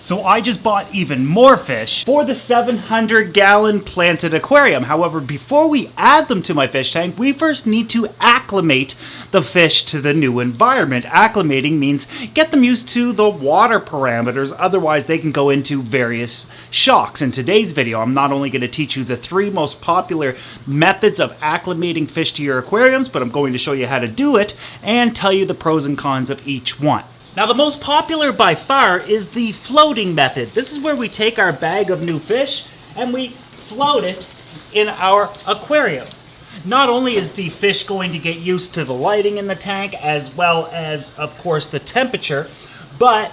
So I just bought even more fish for the 700-gallon planted aquarium. However, before we add them to my fish tank, we first need to acclimate the fish to the new environment. Acclimating means get them used to the water parameters, otherwise they can go into various shocks. In today's video, I'm not only going to teach you the 3 most popular methods of acclimating fish to your aquariums, but I'm going to show you how to do it and tell you the pros and cons of each one. Now, the most popular by far is the floating method. This is where we take our bag of new fish and we float it in our aquarium. Not only is the fish going to get used to the lighting in the tank as well as, of course, the temperature, but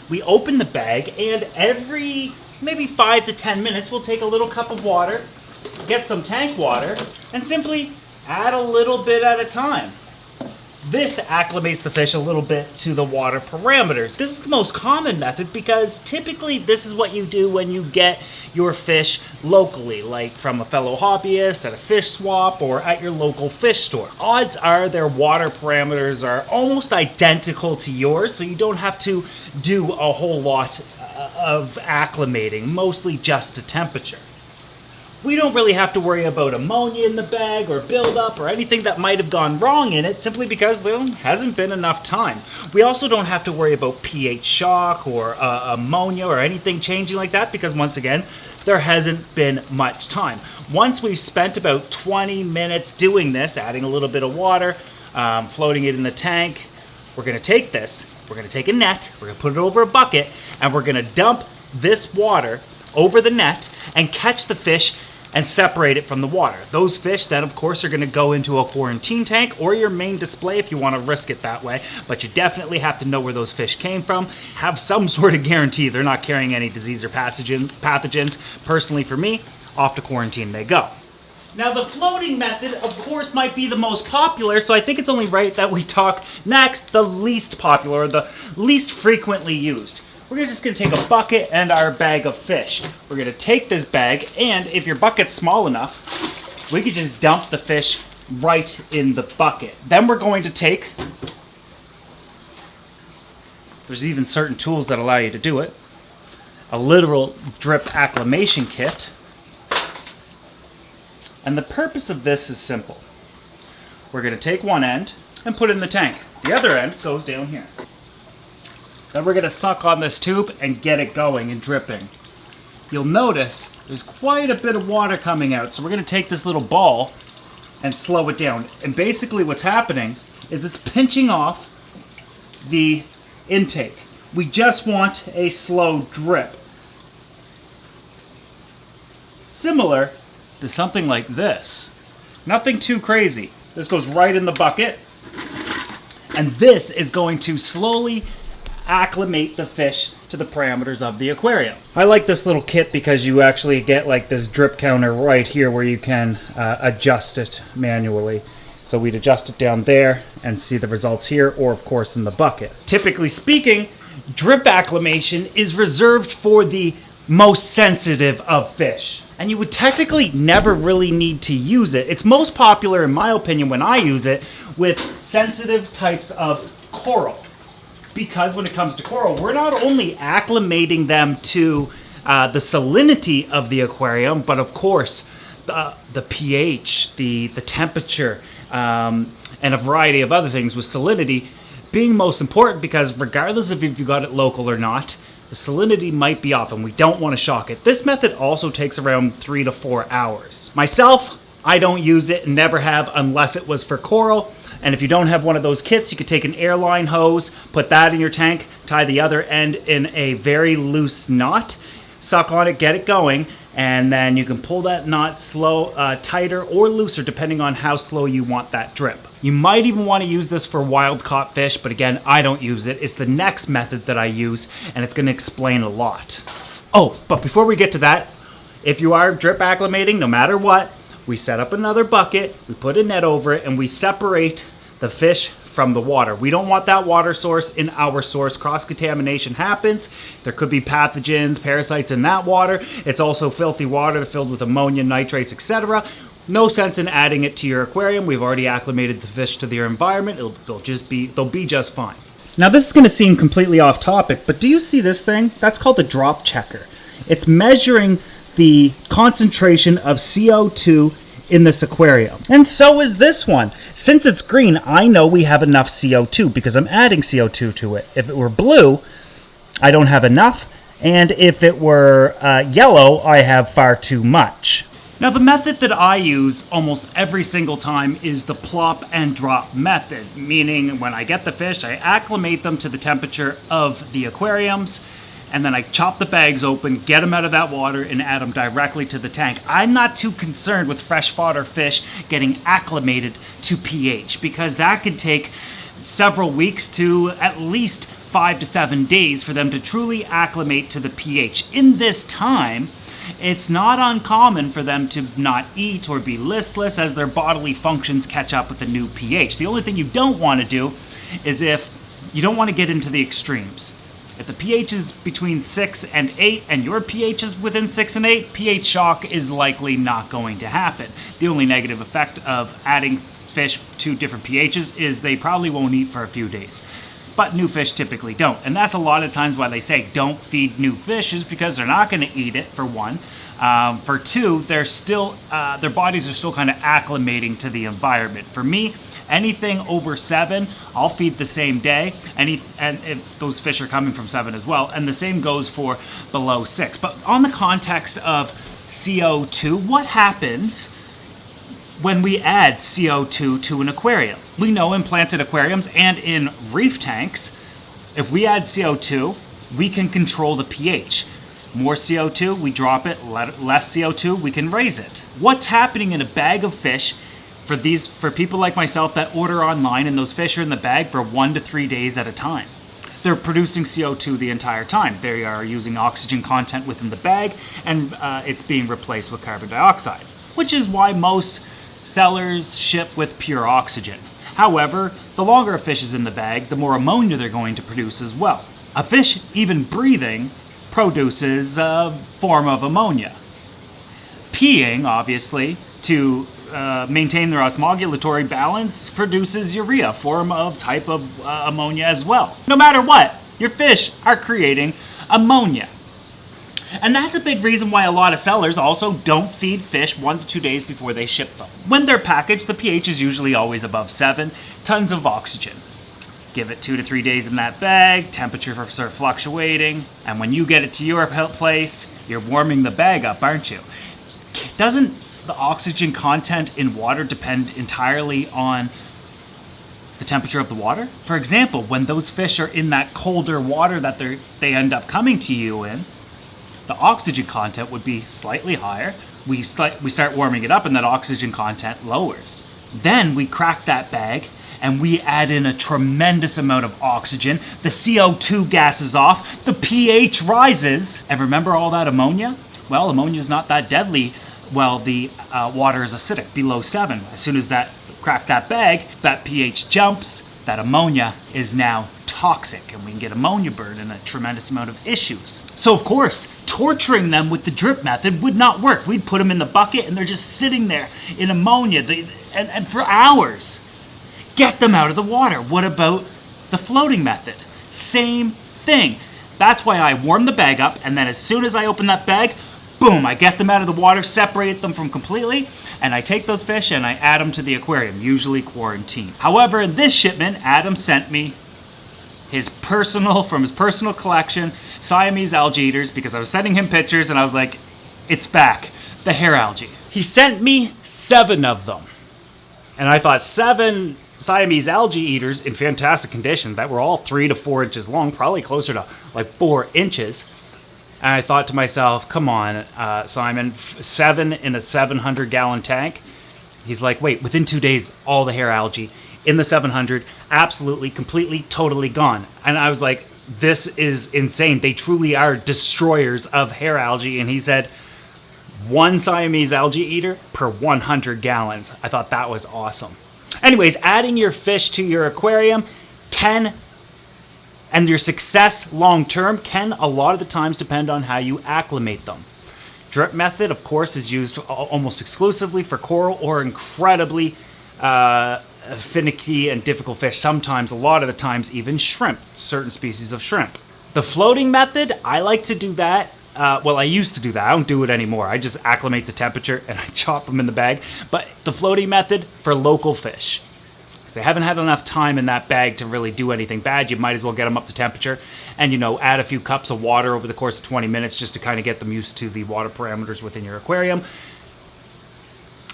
we open the bag and every maybe 5 to 10 minutes we'll take a little cup of water, get some tank water, and simply add a little bit at a time. This acclimates the fish a little bit to the water parameters. This is the most common method because typically this is what you do when you get your fish locally, like from a fellow hobbyist, at a fish swap, or at your local fish store. Odds are their water parameters are almost identical to yours, so you don't have to do a whole lot of acclimating, mostly just the temperature. We don't really have to worry about ammonia in the bag or buildup or anything that might have gone wrong in it simply because there hasn't been enough time. We also don't have to worry about pH shock or ammonia or anything changing like that because, once again, there hasn't been much time. Once we've spent about 20 minutes doing this, adding a little bit of water, floating it in the tank, we're going to take this, we're going to take a net, we're going to put it over a bucket, and we're going to dump this water over the net and catch the fish and separate it from the water. Those fish then, of course, are going to go into a quarantine tank or your main display if you want to risk it that way. But you definitely have to know where those fish came from, have some sort of guarantee they're not carrying any disease or pathogens. Personally, for me, off to quarantine they go. Now, the floating method, of course, might be the most popular, so I think it's only right that we talk next the least popular, or the least frequently used. We're just going to take a bucket and our bag of fish. We're going to take this bag, and if your bucket's small enough, we could just dump the fish right in the bucket. Then we're going to take, there's even certain tools that allow you to do it, a literal drip acclimation kit. And the purpose of this is simple. We're going to take one end and put it in the tank. The other end goes down here. Then we're going to suck on this tube and get it going and dripping. You'll notice there's quite a bit of water coming out, so we're going to take this little ball and slow it down. And basically what's happening is it's pinching off the intake. We just want a slow drip. Similar to something like this. Nothing too crazy. This goes right in the bucket, and this is going to slowly acclimate the fish to the parameters of the aquarium. I like this little kit because you actually get like this drip counter right here where you can adjust it manually. So we'd adjust it down there and see the results here, or of course in the bucket. Typically speaking, drip acclimation is reserved for the most sensitive of fish. And you would technically never really need to use it. It's most popular, in my opinion, when I use it with sensitive types of coral. Because when it comes to coral, we're not only acclimating them to the salinity of the aquarium, but of course the pH, the temperature, and a variety of other things, with salinity being most important because regardless of if you got it local or not, the salinity might be off and we don't want to shock it. This method also takes around 3 to 4 hours. Myself, I don't use it and never have unless it was for coral. And if you don't have one of those kits, you could take an airline hose, put that in your tank, tie the other end in a very loose knot, suck on it, get it going, and then you can pull that knot tighter or looser depending on how slow you want that drip. You might even want to use this for wild caught fish, but again, I don't use it. It's the next method that I use, and it's going to explain a lot. Oh, but before we get to that, if you are drip acclimating, no matter what, we set up another bucket, we put a net over it, and we separate the fish from the water. We don't want that water source in our source. Cross-contamination happens. There could be pathogens, parasites in that water. It's also filthy water filled with ammonia, nitrates, etc. No sense in adding it to your aquarium. We've already acclimated the fish to their environment. They'll be just fine. Now this is going to seem completely off topic, but do you see this thing? That's called the drop checker. It's measuring the concentration of CO2 in this aquarium. And so is this one. Since it's green, I know we have enough CO2 because I'm adding CO2 to it. If it were blue, I don't have enough. And if it were yellow, I have far too much. Now the method that I use almost every single time is the plop and drop method, meaning when I get the fish, I acclimate them to the temperature of the aquariums, and then I chop the bags open, get them out of that water, and add them directly to the tank. I'm not too concerned with freshwater fish getting acclimated to pH, because that could take several weeks to at least 5 to 7 days for them to truly acclimate to the pH. In this time, it's not uncommon for them to not eat or be listless as their bodily functions catch up with the new pH. The only thing you don't want to do is if you don't want to get into the extremes. If the pH is between 6 and 8 and your pH is within 6 and 8, pH shock is likely not going to happen. The only negative effect of adding fish to different pHs is they probably won't eat for a few days. But new fish typically don't. And that's a lot of times why they say don't feed new fish, is because they're not going to eat it, for one. For two, they're still, their bodies are still kind of acclimating to the environment. For me, anything over 7, I'll feed the same day. And if those fish are coming from 7 as well. And the same goes for below 6. But on the context of CO2, what happens when we add CO2 to an aquarium? We know in planted aquariums and in reef tanks, if we add CO2, we can control the pH. More CO2, we drop it. Less CO2, we can raise it. What's happening in a bag of fish for people like myself that order online and those fish are in the bag for 1 to 3 days at a time? They're producing CO2 the entire time. They are using oxygen content within the bag, and it's being replaced with carbon dioxide, which is why most sellers ship with pure oxygen. However, the longer a fish is in the bag, the more ammonia they're going to produce as well. A fish, even breathing, produces a form of ammonia. Peeing, obviously, to maintain their osmogulatory balance, produces urea, a form of type of ammonia as well. No matter what, your fish are creating ammonia. And that's a big reason why a lot of sellers also don't feed fish 1 to 2 days before they ship them. When they're packaged, the pH is usually always above 7, tons of oxygen. Give it 2 to 3 days in that bag, temperatures are fluctuating, and when you get it to your place, you're warming the bag up, aren't you? Doesn't the oxygen content in water depend entirely on the temperature of the water? For example, when those fish are in that colder water that they end up coming to you in, the oxygen content would be slightly higher. We start warming it up and that oxygen content lowers. Then we crack that bag and we add in a tremendous amount of oxygen. The CO2 gases off, the pH rises. And remember all that ammonia? Well, ammonia is not that deadly while the water is acidic, below 7. As soon as crack that bag, that pH jumps, that ammonia is now toxic, and we can get ammonia burn and a tremendous amount of issues. So of course, torturing them with the drip method would not work. We'd put them in the bucket and they're just sitting there in ammonia and for hours. Get them out of the water. What about the floating method? Same thing. That's why I warm the bag up, and then as soon as I open that bag, boom, I get them out of the water, separate them from completely, and I take those fish and I add them to the aquarium, usually quarantined. However, in this shipment, Adam sent me from his personal collection, Siamese algae eaters, because I was sending him pictures and I was like, it's back, the hair algae. He sent me 7 of them. And I thought 7 Siamese algae eaters in fantastic condition that were all 3 to 4 inches long, probably closer to like 4 inches. And I thought to myself, come on, Simon, 7 in a 700-gallon tank? He's like, wait, within 2 days, all the hair algae in the 700, absolutely, completely, totally gone. And I was like, this is insane. They truly are destroyers of hair algae. And he said, 1 Siamese algae eater per 100 gallons. I thought that was awesome. Anyways, adding your fish to your aquarium and your success long-term can a lot of the times depend on how you acclimate them. Drip method, of course, is used almost exclusively for coral or incredibly finicky and difficult fish, sometimes, a lot of the times, even shrimp, certain species of shrimp. The floating method, I like to do that. Well, I used to do that. I don't do it anymore. I just acclimate the temperature and I chop them in the bag. But the floating method for local fish, because they haven't had enough time in that bag to really do anything bad, you might as well get them up to temperature and, you know, add a few cups of water over the course of 20 minutes just to kind of get them used to the water parameters within your aquarium.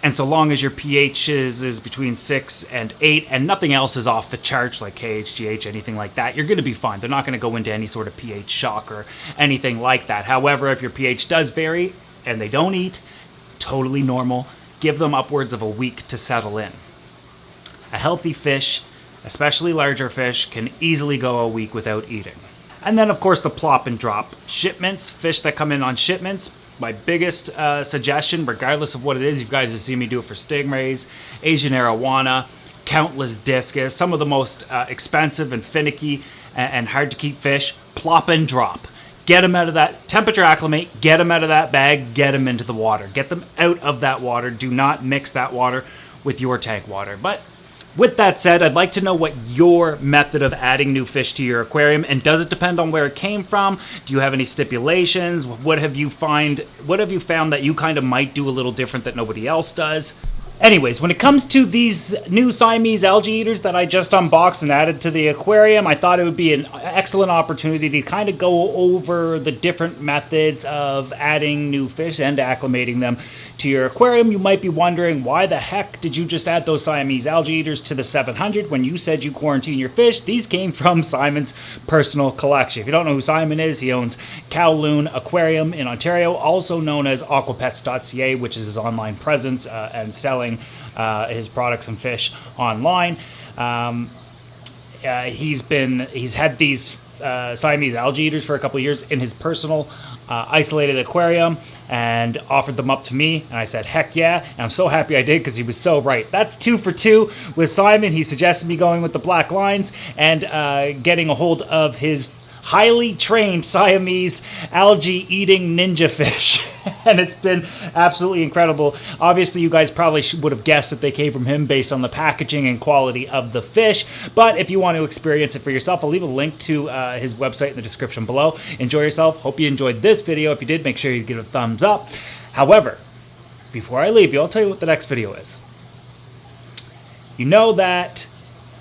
And so long as your pH is between 6 and 8 and nothing else is off the charts like KHGH, anything like that, you're going to be fine. They're not going to go into any sort of pH shock or anything like that. However, if your pH does vary and they don't eat, totally normal. Give them upwards of a week to settle in. A healthy fish, especially larger fish, can easily go a week without eating. And then, of course, the plop and drop shipments, fish that come in on shipments. My biggest suggestion, regardless of what it is, you guys have seen me do it for stingrays, Asian arowana, countless discus, some of the most expensive and finicky and hard to keep fish, plop and drop. Get them out of that, temperature acclimate, get them out of that bag, get them into the water. Get them out of that water. Do not mix that water with your tank water. But with that said, I'd like to know what your method of adding new fish to your aquarium, and does it depend on where it came from? Do you have any stipulations? What have you found that you kind of might do a little different that nobody else does? Anyways, when it comes to these new Siamese algae eaters that I just unboxed and added to the aquarium, I thought it would be an excellent opportunity to kind of go over the different methods of adding new fish and acclimating them to your aquarium. You might be wondering, why the heck did you just add those Siamese algae eaters to the 700 when you said you quarantine your fish? These came from Simon's personal collection. If you don't know who Simon is, he owns Kowloon Aquarium in Ontario, also known as aquapets.ca, which is his online presence and selling his products and fish online. He's had these Siamese algae eaters for a couple of years in his personal isolated aquarium and offered them up to me, and I said heck yeah, and I'm so happy I did because he was so right. That's 2 for 2 with Simon. He suggested me going with the black lines and getting a hold of his highly trained Siamese algae eating ninja fish. And it's been absolutely incredible. Obviously, you guys probably would have guessed that they came from him based on the packaging and quality of the fish. But if you want to experience it for yourself, I'll leave a link to his website in the description below. Enjoy yourself. Hope you enjoyed this video. If you did, make sure you give it a thumbs up. However, before I leave you, I'll tell you what the next video is. You know that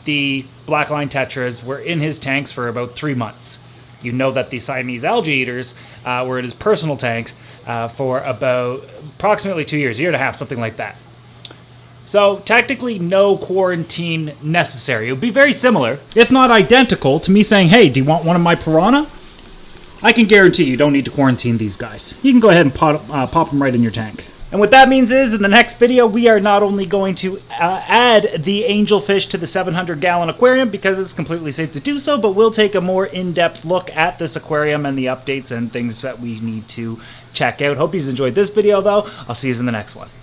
the blackline tetras were in his tanks for about 3 months. You know that the Siamese algae eaters were in his personal tanks for about approximately 2 years, 1.5 years, something like that. So technically no quarantine necessary. It would be very similar, if not identical, to me saying, hey, do you want one of my piranha? I can guarantee you don't need to quarantine these guys. You can go ahead and pop them right in your tank. And what that means is, in the next video, we are not only going to add the angelfish to the 700-gallon aquarium, because it's completely safe to do so, but we'll take a more in-depth look at this aquarium and the updates and things that we need to check out. Hope you enjoyed this video, though. I'll see you in the next one.